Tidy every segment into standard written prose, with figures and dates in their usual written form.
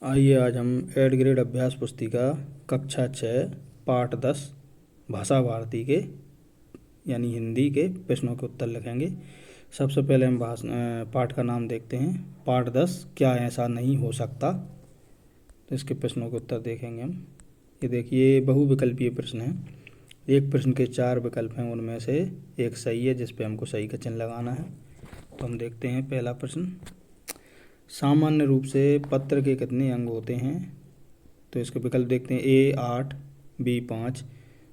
आइए आज हम 8 ग्रेड अभ्यास पुस्तिका कक्षा 6 पाठ 10 भाषा भारती के यानी हिंदी के प्रश्नों के उत्तर लिखेंगे। सबसे पहले हम पाठ का नाम देखते हैं। पाठ 10 क्या ऐसा नहीं हो सकता। तो इसके प्रश्नों के उत्तर देखेंगे हम। ये देखिए बहुविकल्पीय प्रश्न है। एक प्रश्न के 4 विकल्प हैं, उनमें से एक सही है जिस पे हमको सही का चिन्ह लगाना है। तो हम देखते हैं पहला प्रश्न। सामान्य रूप से पत्र के कितने अंग होते हैं? तो इसके विकल्प देखते हैं। ए 8, बी 5,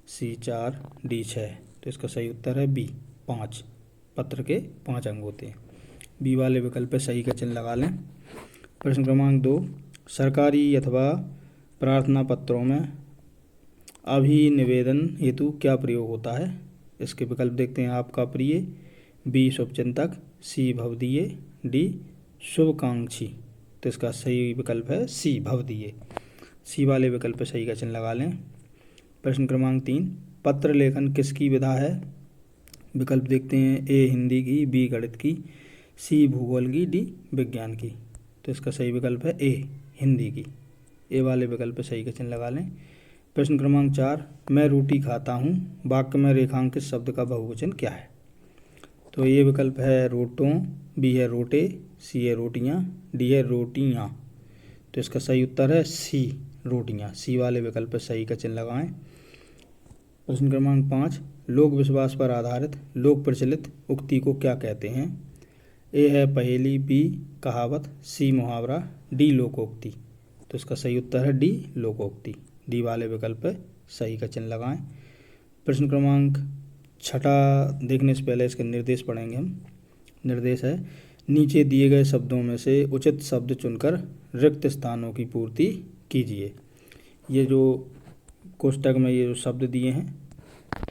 सी 4, डी 6। तो इसका सही उत्तर है बी 5। पत्र के 5 अंग होते हैं। बी वाले विकल्प पे सही का चिन्ह लगा लें। प्रश्न क्रमांक 2, सरकारी अथवा प्रार्थना पत्रों में अभिनिवेदन हेतु क्या प्रयोग होता है? इसके विकल्प देखते हैं। आपका प्रिय, बी शुभचिंतक, सी भवदीय, डी शुभकांक्षी। तो इसका सही विकल्प है सी भवदीय। सी वाले विकल्प पर सही का चिन्ह लगा लें। प्रश्न क्रमांक 3, पत्र लेखन किसकी विधा है? विकल्प देखते हैं। ए हिंदी की, बी गणित की, सी भूगोल की, डी विज्ञान की। तो इसका सही विकल्प है ए हिंदी की। ए वाले विकल्प पर सही का चिन्ह लगा लें। प्रश्न क्रमांक 4, मैं रोटी खाता हूँ वाक्य में रेखांकित शब्द का बहुवचन क्या है? तो ये विकल्प है रोटों, बी है रोटे, सी है रोटियाँ, डी है रोटियाँ। तो इसका सही उत्तर है सी रोटियाँ। सी वाले विकल्प पर सही का चिन्ह लगाएं। प्रश्न क्रमांक 5, लोक विश्वास पर आधारित लोक प्रचलित उक्ति को क्या कहते हैं? ए है पहेली, बी कहावत, सी मुहावरा, डी लोकोक्ति। तो इसका सही उत्तर है डी लोकोक्ति। डी वाले विकल्प पर सही का चिन्ह लगाएं। प्रश्न क्रमांक 6 देखने से पहले इसके निर्देश पढ़ेंगे हम। निर्देश है, नीचे दिए गए शब्दों में से उचित शब्द चुनकर रिक्त स्थानों की पूर्ति कीजिए। ये जो कोष्टक में ये जो शब्द दिए हैं,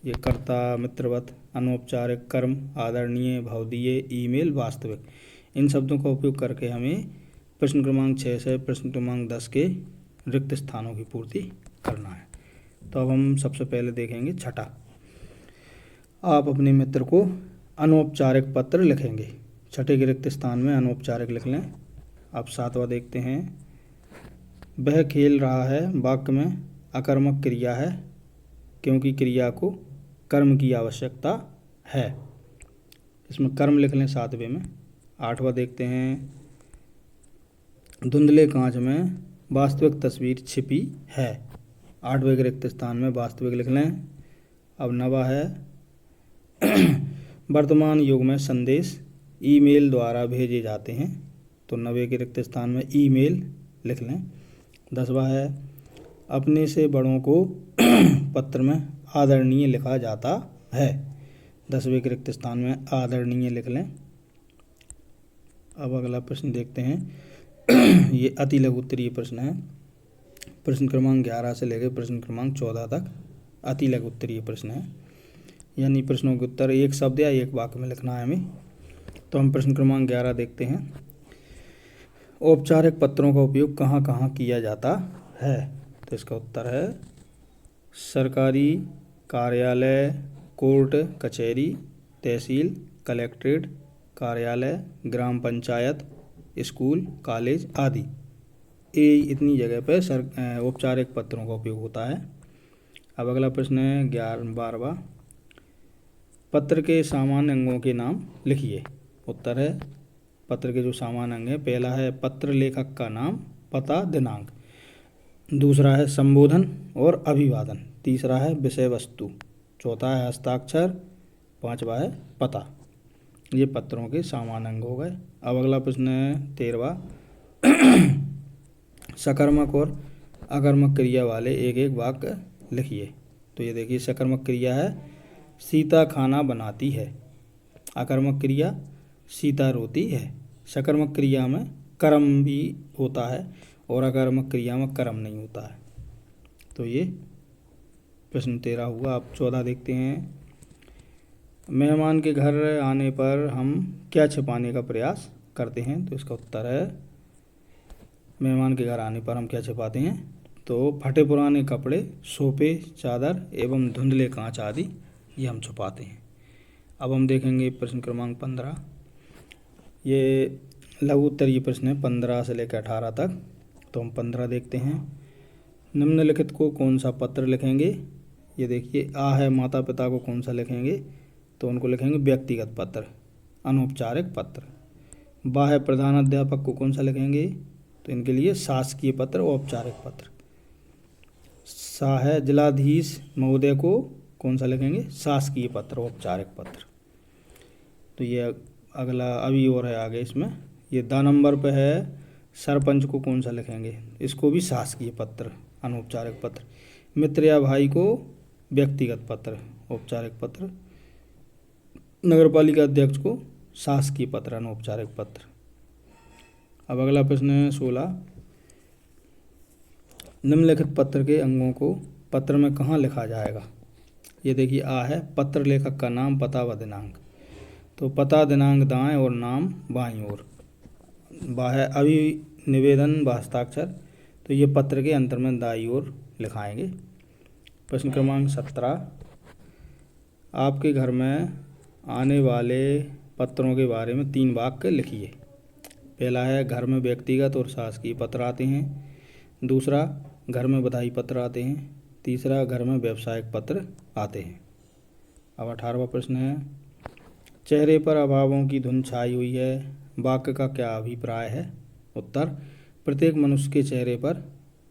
ये कर्ता, मित्रवत, अनौपचारिक, कर्म, आदरणीय, भवदीय, ईमेल, वास्तविक, इन शब्दों का उपयोग करके हमें प्रश्न क्रमांक 6 से प्रश्न क्रमांक 10 के रिक्त स्थानों की पूर्ति करना है। तो अब हम सबसे पहले देखेंगे 6। आप अपने मित्र को अनौपचारिक पत्र लिखेंगे। 6 के रिक्त स्थान में अनौपचारिक लिख लें। अब 7वां देखते हैं। वह खेल रहा है वाक्य में अकर्मक क्रिया है क्योंकि क्रिया को कर्म की आवश्यकता है। इसमें कर्म लिख लें 7वें में। 8वां देखते हैं। धुंधले कांच में वास्तविक तस्वीर छिपी है। 8वें के रिक्त स्थान में वास्तविक लिख लें। अब 9वां है। वर्तमान युग में संदेश ईमेल द्वारा भेजे जाते हैं। तो 9वें के रिक्त स्थान में ईमेल लिख लें। 10वां है। अपने से बड़ों को पत्र में आदरणीय लिखा जाता है। 10वें के रिक्त स्थान में आदरणीय लिख लें। अब अगला प्रश्न देखते हैं। ये अति लघु उत्तरीय प्रश्न है। प्रश्न क्रमांक 11 से लेकर प्रश्न क्रमांक 14 तक अति लघु उत्तरीय प्रश्न है, यानी प्रश्नों के उत्तर एक शब्द या एक वाक्य में लिखना है हमें। तो हम प्रश्न क्रमांक 11 देखते हैं। औपचारिक पत्रों का उपयोग कहाँ कहाँ किया जाता है? तो इसका उत्तर है सरकारी कार्यालय, कोर्ट कचहरी, तहसील, कलेक्ट्रेट कार्यालय, ग्राम पंचायत, स्कूल, कॉलेज आदि। ये इतनी जगह पर औपचारिक पत्रों का उपयोग होता है। अब अगला प्रश्न है 12वां। पत्र के सामान्य अंगों के नाम लिखिए। उत्तर है पत्र के जो सामान्य अंग हैं, पहला है पत्र लेखक का नाम, पता, दिनांक। दूसरा है संबोधन और अभिवादन। तीसरा है विषय वस्तु। चौथा है हस्ताक्षर। 5वां है पता। ये पत्रों के सामान्य अंग हो गए। अब अगला प्रश्न है 13वां। सकर्मक और अकर्मक क्रिया वाले एक एक वाक्य लिखिए। तो ये देखिए, सकर्मक क्रिया है सीता खाना बनाती है। अकर्मक क्रिया सीता रोती है। सकर्मक क्रिया में कर्म भी होता है और अकर्मक क्रिया में कर्म नहीं होता है। तो ये प्रश्न 13 हुआ। अब 14 देखते हैं। मेहमान के घर आने पर हम क्या छिपाने का प्रयास करते हैं? तो इसका उत्तर है मेहमान के घर आने पर हम क्या छिपाते हैं? तो फटे पुराने कपड़े, सोफे, चादर एवं धुंधले कांच आदि ये हम छुपाते हैं। अब हम देखेंगे प्रश्न क्रमांक 15। ये लघु उत्तरीय प्रश्न है 15 से लेकर 18 तक। तो हम 15 देखते हैं। निम्नलिखित को कौन सा पत्र लिखेंगे? ये देखिए, आ है माता पिता को कौन सा लिखेंगे? तो उनको लिखेंगे व्यक्तिगत पत्र, अनौपचारिक पत्र। बा है प्रधानाध्यापक को कौन सा लिखेंगे? तो इनके लिए शासकीय पत्र, औपचारिक पत्र। सा है जिलाधीश महोदय को कौन सा लिखेंगे? शासकीय पत्र, औपचारिक पत्र। तो ये अगला अभी और है आगे इसमें। ये दा नंबर पे है सरपंच को कौन सा लिखेंगे? इसको भी शासकीय पत्र, अनौपचारिक पत्र। मित्र या भाई को व्यक्तिगत पत्र, औपचारिक पत्र। नगरपालिका अध्यक्ष को शासकीय पत्र, अनौपचारिक पत्र। अब अगला प्रश्न है 16। निम्नलिखित पत्र के अंगों को पत्र में कहाँ लिखा जाएगा? ये देखिए, आ है पत्र लेखक का नाम, पता व दिनांक। तो पता दिनांक दाएं और नाम बाईं ओर। बा है अभिनिवेदन व हस्ताक्षर। तो ये पत्र के अंतर में दाईं ओर लिखाएंगे। प्रश्न क्रमांक 17। आपके घर में आने वाले पत्रों के बारे में 3 वाक्य लिखिए। पहला है घर में व्यक्तिगत और शासकीय पत्र आते हैं। दूसरा, घर में बधाई पत्र आते हैं। तीसरा, घर में व्यावसायिक पत्र आते हैं। अब 18वां प्रश्न है, चेहरे पर अभावों की धुंध छाई हुई है, वाक्य का क्या अभिप्राय है? उत्तर, प्रत्येक मनुष्य के चेहरे पर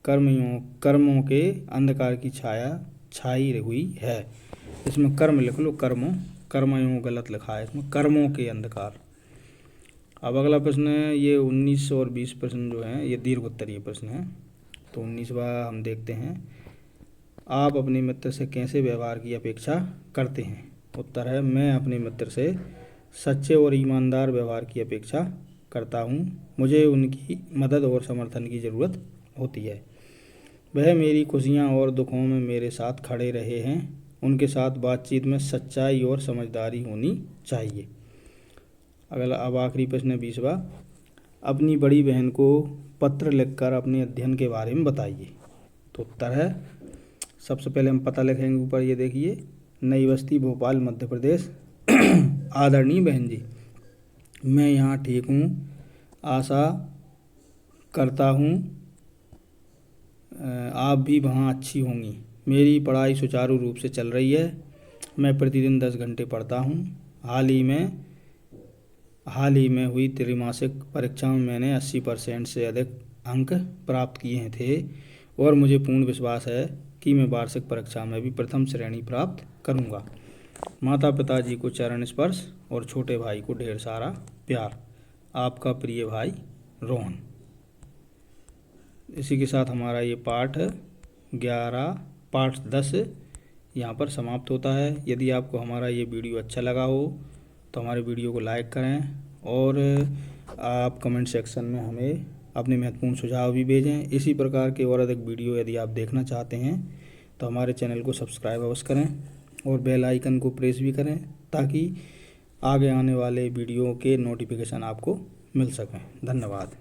कर्मों के अंधकार की छाया छाई हुई है। इसमें कर्म लिख लो, कर्मयों गलत लिखा है इसमें, कर्मों के अंधकार। अब अगला प्रश्न है, ये 19 और 20 प्रश्न जो हैं ये दीर्घ उत्तरीय प्रश्न हैं। तो 19वां हम देखते हैं, आप अपने मित्र से कैसे व्यवहार की अपेक्षा करते हैं? उत्तर है, मैं अपने मित्र से सच्चे और ईमानदार व्यवहार की अपेक्षा करता हूँ। मुझे उनकी मदद और समर्थन की ज़रूरत होती है। वह मेरी खुशियाँ और दुखों में मेरे साथ खड़े रहे हैं। उनके साथ बातचीत में सच्चाई और समझदारी होनी चाहिए। अगला अब आखिरी प्रश्न है 20वां, अपनी बड़ी बहन को पत्र लिखकर अपने अध्ययन के बारे में बताइए। तो उत्तर है, सबसे पहले हम पता लिखेंगे ऊपर, ये देखिए, नई बस्ती भोपाल मध्य प्रदेश। आदरणीय बहन जी, मैं यहाँ ठीक हूँ, आशा करता हूँ आप भी वहाँ अच्छी होंगी। मेरी पढ़ाई सुचारू रूप से चल रही है। मैं प्रतिदिन 10 घंटे पढ़ता हूँ। हाल ही में हुई त्रैमासिक परीक्षा में मैंने 80% से अधिक अंक प्राप्त किए थे और मुझे पूर्ण विश्वास है कि मैं वार्षिक परीक्षा में भी प्रथम श्रेणी प्राप्त करूँगा। माता पिताजी को चरण स्पर्श और छोटे भाई को ढेर सारा प्यार। आपका प्रिय भाई रोहन। इसी के साथ हमारा ये पाठ 10 यहाँ पर समाप्त होता है। यदि आपको हमारा ये वीडियो अच्छा लगा हो तो हमारे वीडियो को लाइक करें और आप कमेंट सेक्शन में हमें अपने महत्वपूर्ण सुझाव भी भेजें। इसी प्रकार के और अधिक वीडियो यदि आप देखना चाहते हैं तो हमारे चैनल को सब्सक्राइब अवश्य करें और बेल आइकन को प्रेस भी करें ताकि आगे आने वाले वीडियो के नोटिफिकेशन आपको मिल सकें। धन्यवाद।